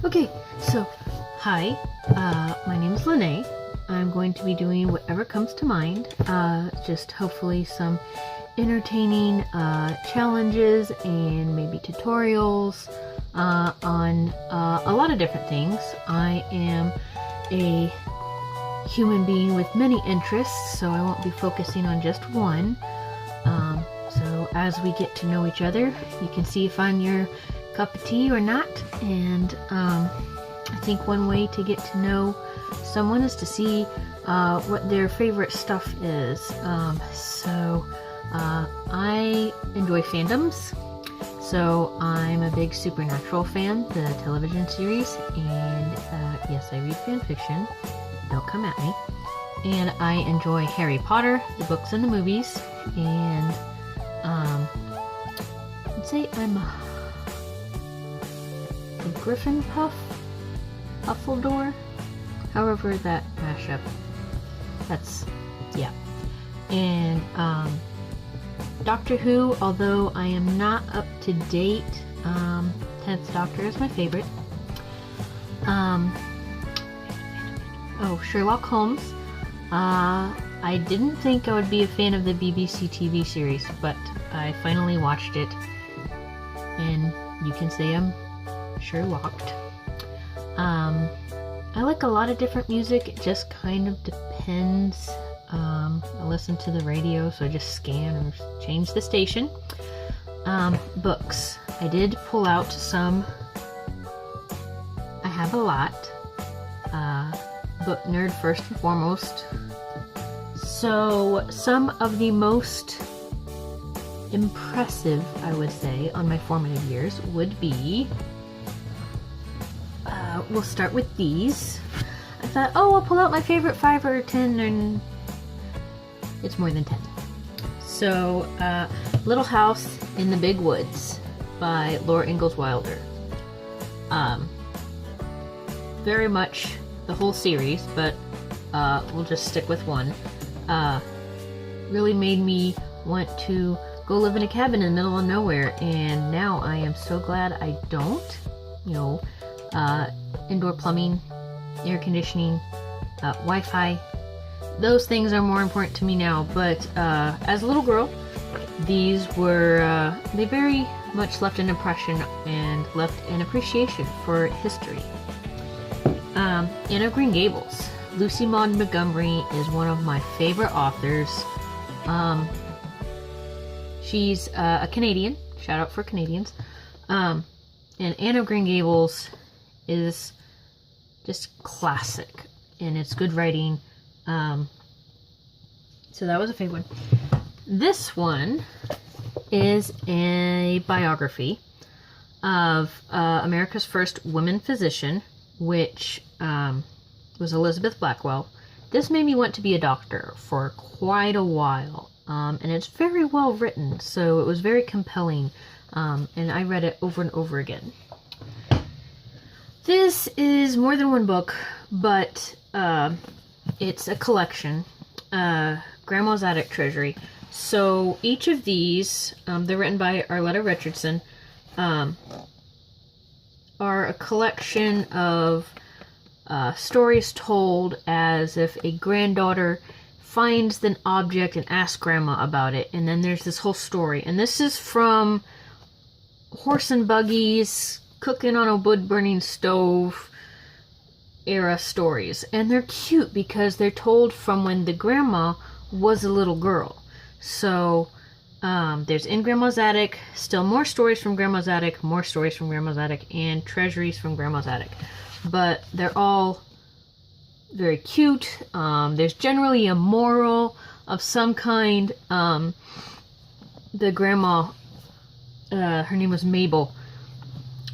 Okay, so, hi, my name is Lenae. I'm going to be doing whatever comes to mind, just hopefully some entertaining challenges and maybe tutorials on a lot of different things. I am a human being with many interests, so I won't be focusing on just one. So as we get to know each other, you can see if I'm your cup of tea or not. And I think one way to get to know someone is to see what their favorite stuff is. I enjoy fandoms. So I'm a big Supernatural fan, the television series, and yes, I read fan fiction. Don't come at me. And I enjoy Harry Potter, the books and the movies, and I'd say I'm a Griffin Puff, Huffledore, however that mashup. That's, yeah. And Doctor Who, although I am not up to date, 10th Doctor is my favorite. Sherlock Holmes. I didn't think I would be a fan of the BBC TV series, but I finally watched it, and you can say I'm Sherlocked. I like a lot of different music. It just kind of depends. I listen to the radio, so I just scan or change the station. Books. I did pull out some. I have a lot. Book nerd first and foremost. So some of the most impressive, I would say, on my formative years would be, we'll start with these. I thought, oh, I'll pull out my favorite 5 or 10, and it's more than 10. So, Little House in the Big Woods by Laura Ingalls Wilder. Very much the whole series, but we'll just stick with one. Really made me want to go live in a cabin in the middle of nowhere, and now I am so glad I don't. Indoor plumbing, air conditioning, Wi-Fi, those things are more important to me now, but as a little girl, these were, they very much left an impression and left an appreciation for history. Anne of Green Gables. Lucy Maud Montgomery is one of my favorite authors. She's a Canadian. Shout out for Canadians. And Anne of Green Gables is just classic, and it's good writing. So that was a favorite one. This one is a biography of America's first woman physician, which was Elizabeth Blackwell. This made me want to be a doctor for quite a while, and it's very well written, so it was very compelling, and I read it over and over again. This is more than one book, but it's a collection, Grandma's Attic Treasury. So each of these, they're written by Arletta Richardson, are a collection of stories told as if a granddaughter finds an object and asks Grandma about it, and then there's this whole story. And this is from horse and buggies, cooking on a wood-burning stove era stories. And they're cute because they're told from when the grandma was a little girl. So there's In Grandma's Attic, still more stories from Grandma's Attic, more stories from Grandma's Attic, and treasuries from Grandma's Attic. But they're all very cute. There's generally a moral of some kind. The grandma, her name was Mabel,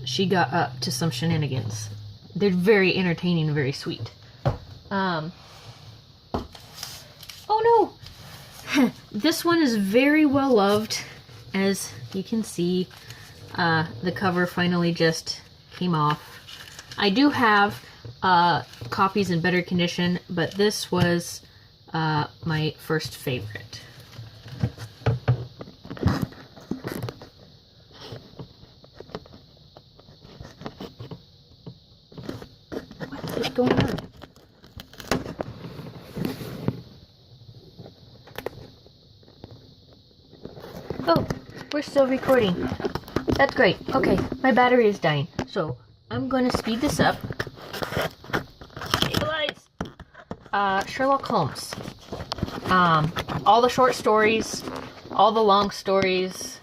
she got up to some shenanigans. They're very entertaining and very sweet. Oh no! This one is very well loved. As you can see, the cover finally just came off. I do have copies in better condition, but this was my first favorite. is going on? Oh, we're still recording. That's great. Okay, my battery is dying, so I'm going to speed this up. Stabilize. Sherlock Holmes. All the short stories, all the long stories.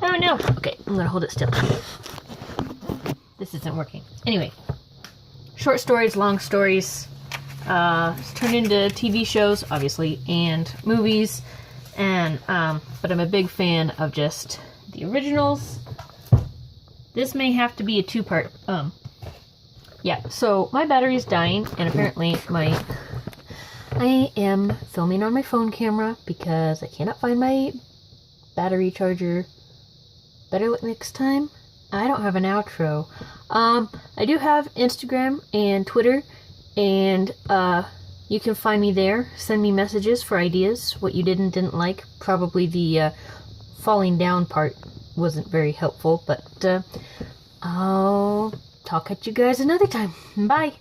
Oh no. Okay, I'm going to hold it still. This isn't working. Anyway, short stories, long stories, it's turned into TV shows, obviously, and movies, and, but I'm a big fan of just the originals. This may have to be a two-part, yeah, so my battery is dying, and apparently I am filming on my phone camera because I cannot find my battery charger. Better luck next time. I don't have an outro. I do have Instagram and Twitter, and you can find me there. Send me messages for ideas, what you did and didn't like. Probably the falling down part wasn't very helpful, but I'll talk at you guys another time. Bye!